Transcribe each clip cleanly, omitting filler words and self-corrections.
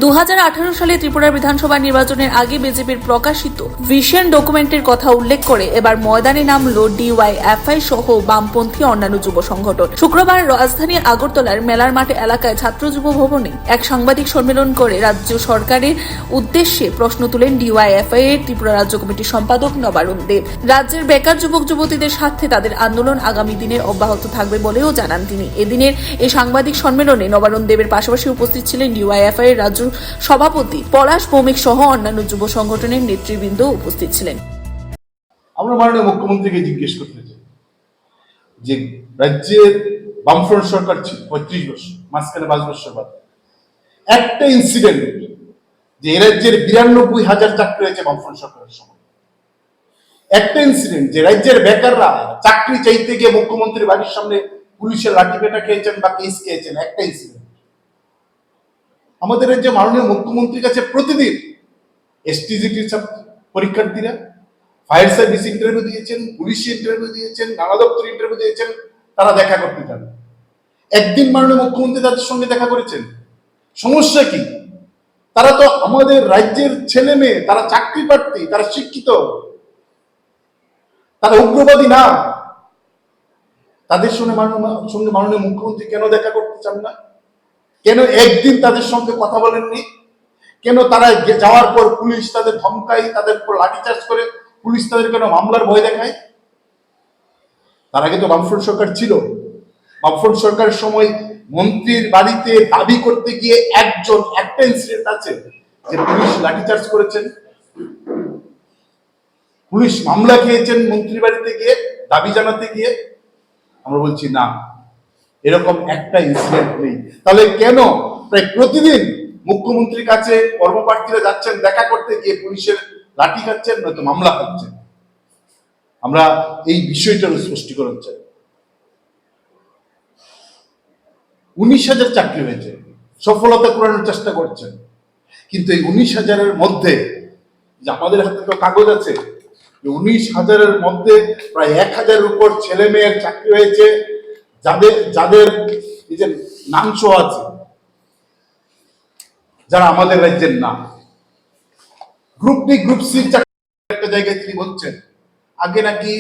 2018 সালে ত্রিপুরার বিধানসভা নির্বাচনের আগে বিজেপির প্রকাশিত ভিশন ডকুমেন্টের কথা উল্লেখ করে এবার ময়দানে নামল ডিওয়াইএফআই সহ বামপন্থী অন্যান্য যুব সংগঠন। শুক্রবার রাজধানী আগরতলার মেলার মাঠ এলাকায় ছাত্র যুব ভবনে এক সাংবাদিক সম্মেলন করে রাজ্য সরকারের উদ্দেশ্যে প্রশ্ন তুলেন ডিওয়াইএফআই এর ত্রিপুরা রাজ্য কমিটির সম্পাদক নবারুণ দেব। রাজ্যের বেকার যুবক যুবতীদের স্বার্থে তাদের আন্দোলন আগামী দিনের অব্যাহত থাকবে বলেও জানান তিনি। এদিনের এই সাংবাদিক সম্মেলনে নবারুণ দেবের পাশাপাশি উপস্থিত ছিলেন ডিওয়াইএফআই এর রাজ্য সভাপতি পলাশ ভৌমিক সহ অন্যান্য যুব সংগঠনের নেতৃবৃন্দ উপস্থিত ছিলেন। আমরা মাননীয় মুখ্যমন্ত্রীকে জিজ্ঞেস করতে চাই যে রাজ্যের বামফ্রন্ট সরকার ছিল 35 বছর, মাঝখানে 5 বছর বাদ, একটা ইনসিডেন্ট যে এ রাজ্যের 92,000 চাকরি হয়েছে বামফ্রন্ট সরকারের সময়, একটা ইনসিডেন্ট যে রাজ্যের বেকাররা চাকরি চাইতে গিয়ে মুখ্যমন্ত্রীর বাড়ির সামনে পুলিশের লাঠিপেটা খেয়েছেন বা কেস খেয়েছেন, একটা ইনসিডেন্ট। আমাদের রাজ্যে মাননীয় মুখ্যমন্ত্রীর কাছে প্রতিদিন এসটিজিটির পরীক্ষার্থীরা ফায়ার সার্ভিস ইন্টারভিউ দিয়েছেন, পুলিশ ইন্টারভিউ দিয়েছেন, নানা দপ্তর ইন্টারভিউ দিয়েছেন, তারা দেখা করতে চান। একদিন মাননীয় মুখ্যমন্ত্রী তাদের সঙ্গে দেখা করেছেন। সমস্যা কি? তারা তো আমাদের রাজ্যের ছেলে মেয়ে, তারা চাকরি প্রার্থী, তারা শিক্ষিত, তারা উগ্রবাদী না। তাদের সঙ্গে মাননীয় মুখ্যমন্ত্রী কেন দেখা করতে চান না? কেন একদিন তাদের সঙ্গে কথা বলেননি? কেন তারা যাওয়ার পর পুলিশ তাদের ধমকায়, তাদের উপর লাঠিচার্জ করে, পুলিশ তাদের কেন মামলার ভয় দেখায়? তার আগে তো বামফ্রন্ট সরকার ছিল। বামফ্রন্ট সরকারের সময় মন্ত্রীর বাড়িতে দাবি করতে গিয়ে একটা ইনসিডেন্ট আছে যে পুলিশ লাঠিচার্জ করেছেন, পুলিশ মামলা খেয়েছেন মন্ত্রীর বাড়িতে গিয়ে দাবি জানাতে গিয়ে। আমরা বলছি না, এরকম একটা ইনসিডেন্ট নেই। তাহলে কেন প্রায় প্রতিদিন মুখ্যমন্ত্রীর কাছে কর্মপ্রার্থীরা যাচ্ছেন দেখা করতে গিয়ে পুলিশের লাঠি খাচ্ছেন, নয়তো মামলা খাচ্ছেন? আমরা এই বিষয়টার স্পষ্টীকরণ চাই। 19,000 চাকরি হয়েছে, সফলতা করানোর চেষ্টা করছেন, কিন্তু এই 19,000-এর মধ্যে যে আমাদের হাতে তো কাগজ আছে, 19,000-এর মধ্যে প্রায় 1,000-এর উপর ছেলে মেয়ের চাকরি হয়েছে যাদের এই যে নাম শো আছে, যারা আমাদের রাজ্যের না। গ্রুপ বি গ্রুপ সি একটা জায়গায় তিনি বলছেন আগে নাকি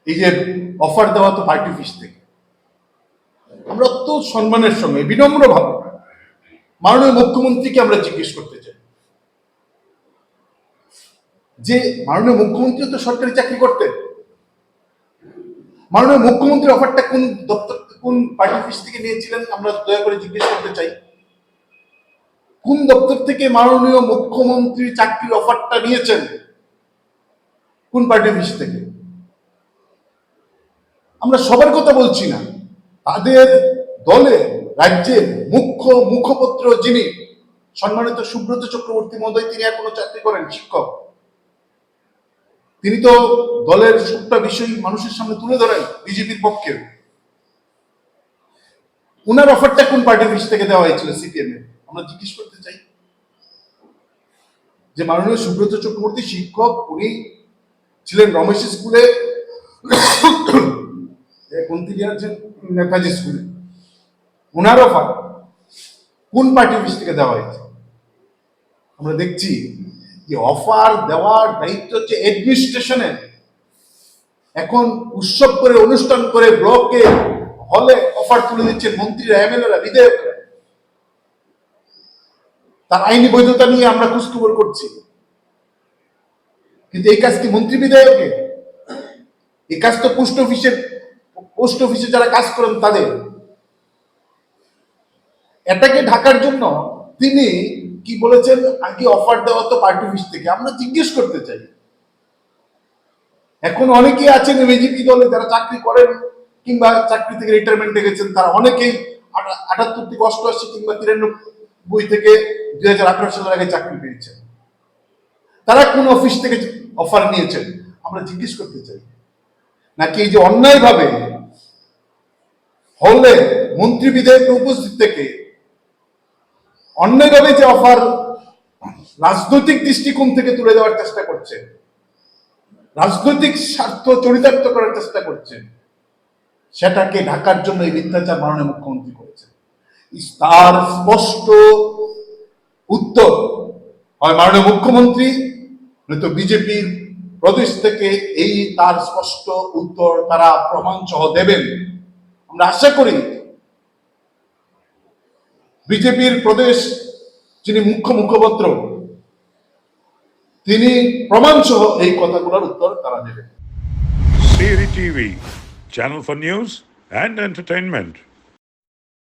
এই যে অফার দেওয়া তো পার্টি অফিস থেকে। আমরা তো সম্মানের সঙ্গে বিনম্র ভাবে মাননীয় মুখ্যমন্ত্রীকে আমরা জিজ্ঞেস করতে চাই যে মাননীয় মুখ্যমন্ত্রী তো সরকারি চাকরি করতেন, মাননীয় মুখ্যমন্ত্রীর অফারটা কোন দপ্তর, কোন পার্টি অফিস থেকে নিয়েছিলেন? আমরা দয়া করে জিজ্ঞেস করতে চাই, কোন দপ্তর থেকে মাননীয় মুখ্যমন্ত্রী চাকরির অফারটা নিয়েছেন? কোন পার্টি অফিস থেকে? আমরা সবার কথা বলছি না, তাদের দলে রাজ্যের মুখপত্র যিনি সম্মানিত সুব্রত চক্রবর্তী মহোদয়, তিনি এখনো চাকরি করেন, শিক্ষক। তিনি তো দলের সবটা বিষয় মানুষের সামনে তুলে ধরেন বিজেপির পক্ষে। উনার অফারটা কোন পার্টি অফিস থেকে দেওয়া হয়েছিল? সিপিএম এর। আমরা জিজ্ঞেস করতে চাই যে মাননীয় সুব্রত চক্রবর্তী শিক্ষক, উনি ছিলেন রমেশ স্কুলে, নেতাজি স্কুলে, উনার অফার কোন পার্টি অফিস থেকে দেওয়া হয়েছে? আমরা দেখছি যে অফার দেওয়ার দায়িত্ব হচ্ছে অ্যাডমিনিস্ট্রেশনের। এখন উৎসব করে, অনুষ্ঠান করে, ব্লকে হলে অফার তুলে দিচ্ছেন মন্ত্রীরা, এমএলএরা, বিধায়করা। তার আইনি বৈধতা নিয়ে আমরা খোঁজখবর করছি, কিন্তু এই কাজ কি মন্ত্রী বিধায়কের? এই কাজ তো পোস্ট অফিসে যারা কাজ করেন তাদের। এটাকে ঢাকার জন্য তিনি কি বলেছেন, আগে অফার দেওয়া তো পার্টি অফিস থেকে। আমরা জিজ্ঞেস করতে চাই, এখন অনেকেই আছেন বিজেপি দলে যারা চাকরি করেন কিংবা চাকরি থেকে রিটায়ারমেন্টে গেছেন, তারা অনেকেই 78 থেকে 88 কিংবা 93 থেকে 2018 সালের আগে চাকরি পেয়েছেন। তারা কোন অফিস থেকে অফার নিয়েছেন? আমরা জিজ্ঞেস করতে চাই। নাকি এই যে অন্যায়ভাবে হলে মন্ত্রী বিধায়কের উপস্থিত থেকে অন্যায়ভাবে যে অফার রাজনৈতিক দৃষ্টিকোণ থেকে তুলে দেওয়ার চেষ্টা করছে, রাজনৈতিক স্বার্থ চরিতার্থ করার চেষ্টা করছে, সেটাকে ঢাকার জন্য এই মিথ্যাচার মাননীয় মুখ্যমন্ত্রী করেছেন। তার স্পষ্ট উত্তর হয় মাননীয় মুখ্যমন্ত্রী নয়তো বিজেপির প্রদেশ থেকে এই তার স্পষ্ট উত্তর তারা প্রমাণ সহ দেবেন। আমরা আশা করি বিজেপির প্রদেশ যিনি মুখ্যপত্র তিনি প্রমাণ সহ এই কথাগুলোর উত্তর তারা দেবেন। Siri TV, channel for news and entertainment.